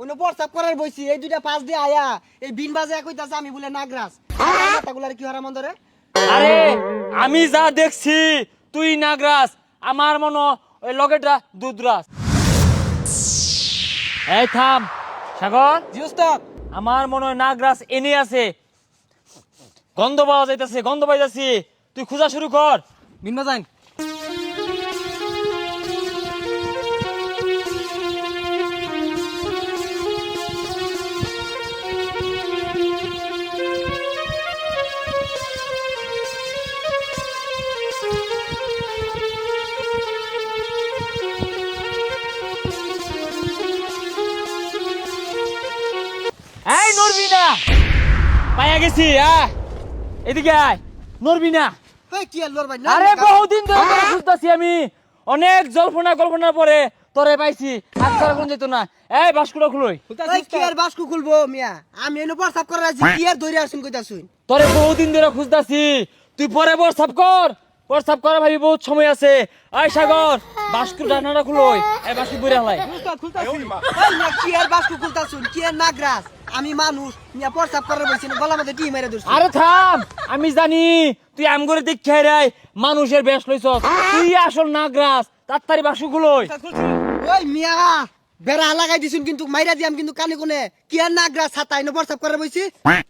অন্য প্রস্তাব করার বইছি এই দুইটা পাঁচ দিয়ে আয়া এই বিন বাজে কইতাছে আমি বলে নাগরাজ কথাগুলার কি হারা মন্দরে আরে আমি যা দেখছি তুই নাগরাজ আমার মনে ওই লগেটা দুধরাজ। এই থাম সাগর, জি ওস্তাদ। আমার মনে হয় নাগরাজ এনে আছে, গন্ধ পাওয়া যাইতেছে, গন্ধ পাইতাছি, তুই খোঁজা শুরু কর। বিন বাজান এই নড়বি না, পাইয়া গেছি। এদিকে আয়, নড়বি না। এই কি লর ভাই আরে বহুদিন ধরে তোরে খুঁজতাছি আমি, অনেক জল্পনার পরে তোরে পাইছি। আচ্ছা কোন যেত না। এই বাস্কুটা খুলই। এই কি আর বাসকু খুলবো মিয়া আমি এনে প্রস্তাব করার আছি কি আর ধরে আসুন কইতাছুন তোরে বহুদিন ধরে খুঁজতাছি, তুই পরে প্রস্তাব কর। প্রস্তাব করা ভাবি বহুত সময় আছে। এই সাগর বাস্কুর ডানাটা খুলই। এই বাস্কু বইরা হলাই। ওস্তাদ খুলতাছি। এই মিয়া কি আর বাসকু খুলতাছুন কি আর নাগরাজ আমি মানুষ মিয়া প্রস্তাব করার বইছি না গলা মধ্যে টি মেরে দছুন। আরে থাম, আমি জানি তুই আম করে দেখাই রাই মানুষের বেশ লইছস, তুই আসল নাগরাজ। তাড়াতাড়ি বাস্কু খুলই। ওই মিয়া বেড়া লাগাই দিছুন কিন্তু মাইরা দিয়াম কিন্তু কানে কোনে কি আর নাগরাজ ছাতা এনে প্রস্তাব করার বইছি।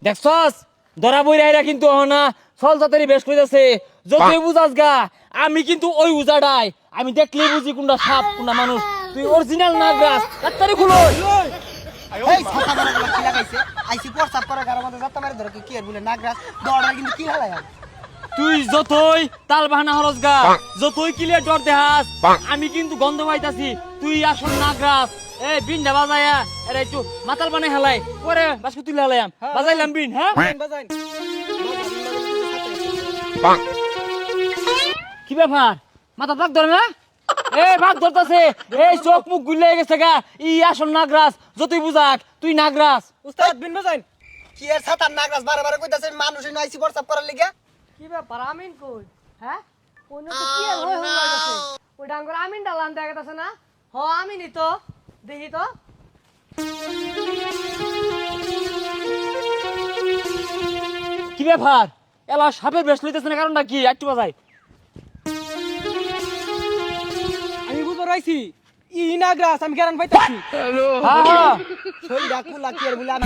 দেখছস ধরা বইরাইরা কিন্তু হনা চল তাড়াতাড়ি বেশ কইতাছে। যতই বুঝাস গা আমি কিন্তু ওই উজাড়াই, আমি দেখলেই বুঝি কোনটা সাপ কোনটা মানুষ। তুই অরিজিনাল নাগরাজ, তাড়াতাড়ি খুলই। এই ছাতা বানাগুলো কি লাগাইছে আইছি প্রস্তাব করার গার মধ্যে যাত্রা মারি ধরে কি আর বলে নাগরাজ দড়া কিন্তু কি হালাই তুই যতই তাল বাহানা হরস গা, যতই ক্লিয়ার ডর দেহাস, আমি কিন্তু গন্ধ পাইতাছি তুই আসল নাগরাজ। এই বিনটা বাজায়া এরা একটু মাতাল বানাই হেলাই, পরে বাস্কু তুলে হেলাইম, বাজাইলাম বিন। হ্যাঁ বাজাইন কি ব্যাপার, মাথা ভাগ ধরে না? এই ভাগ ধরতাছে, এই চোখ মুখ গুলে গেছে গা। ই আসল নাগরাজ, যতই বুঝাক তুই নাগরাজ। উস্তাদ বিন বাজাইন কি আর ছাতার নাগরাজ বারে বারে কইতাছে মানুষ এনে আইছি প্রস্তাব করার লাগা কি ব্যাপার আমিন কই? হ্যাঁ কোন তো কি আর হই লাগছে ওই ডাঙ্গর আমিন ডালান দেখাতাছে না? হ আমিনই তো, দেখি তো। কি ব্যাপার, এলা সাপের বেশ লইতেছে না, কারণটা কি? একটু বাজাই। আমি বুঝো রাইছি ই নাগরাজ আমি গ্যারান পাইতাছি হ্যাঁ হ্যাঁ সই ডাকু লাকি আর বলে আমি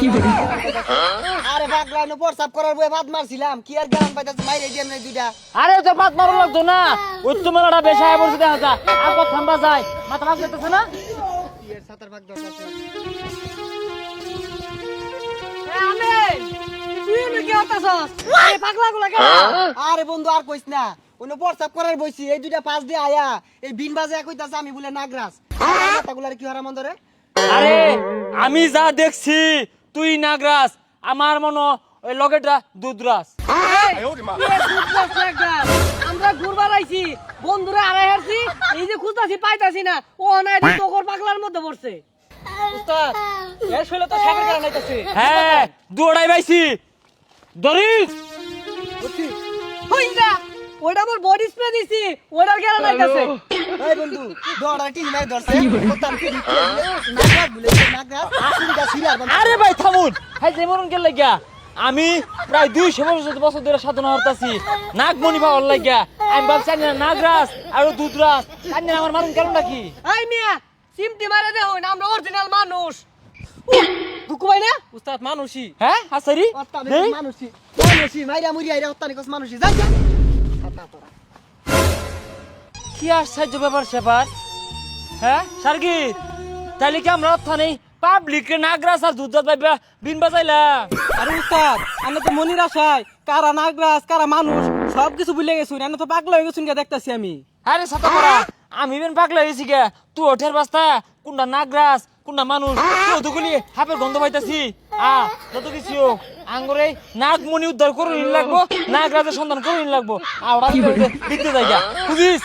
আরে পাগলা নো প্রস্তাব করার বই ভাত মারছিলাম কি আর গ্যারান পাইতাছি মাইরে দিয়াম না দুইটা আরে তো পাত মারো লাগতো না, ওই তো মেলাটা বেশা পড়ছে দেখা যায়। আর কত থামবা যায়, মাথা ভাগ যেতেছে না। কি আর ছাতার ভাগ দরকার আমিন তুই নাকি হতাছস? আরে পাগলাগুলা কেন? আরে বন্ধু আর কইস না অন্য প্রস্তাব করার বইছি এই দুইটা পাঁচ দিয়ে আয়া এই বিন বাজে কইতাছে আমি বলে নাগরাজ কথাগুলার কি হারা মন্দরে আরে আমি যা দেখছি তুই নাগরাজ, আমার মনে ওই লগেটা দুধরাজ। আমরা ঘুরবার আইছি বন্ধুরা আড়াই হারছি, এই যে খুঁজতাছি পাইতাছি না, ও নাই তোর পাগলার মধ্যে পড়ছে। উস্তাদ এর শৈলে তো সাপের গ্যারান আইতাছে হ্যাঁ দুড়াই পাইছি, ধরিস। হইন্দা ওইটা আমার বডি স্প্রে দিছি, ওইটার গেরা নাইতাছে। এই বন্ধু দড়া টি মাই ধরছে কোতাম কি নাগরাজ বলে নাগরাজ আসুনটা সিরার আরে ভাই থামুন, হাই যে মরণ গেল লাগিয়া। আমি প্রায় 200 বছর ধরে সাধনা করতেছি নাগমণি পাওয়ার লাগিয়া। আমি ভাবছি না নাগরাজ আর দুধরাজ, জানি আমার মারুন কারণটা কি? এই মিয়া সিমটি মারে দে হই না, আমরা অরিজিনাল মানুষ। দুকু ভাই না উস্তাদ মানুষই হ্যাঁ হাসারি মানুষই মাইরা মুরি আইরা অত্তানি কস মানুষই যাই ছাতা তোরা কি আশ্চর্য ব্যাপার সেপার। হ্যাঁ সার্গি, তাইলে কি আমরা অর্থানে পাবলিক নাগরাজ আর দুধরাজ পাইবা বিন বাজাইলাম? আরে উস্তাদ আমি তো মনির আশায় কারা নাগরাজ কারা মানুষ সবকিছু ভুলে গেছুন আমি তো পাগলা হয়ে গেছুন কে দেখতাছি আমি আরে ছাতা পড়া, আমি বেন পাগলা হয়েছি গে। তুই ওঠের বাস্তা কোনটা নাগরাজ কোনটা মানুষ তুই তো গুলি হাপের গন্ধ পাইতাছি। যত কিছু হোক আঙ্গরে নাগমণি উদ্ধার করে নিন লাগবো, নাগরাজের সন্ধান করে নিন লাগবো। আর দিতে যাই বুঝিস।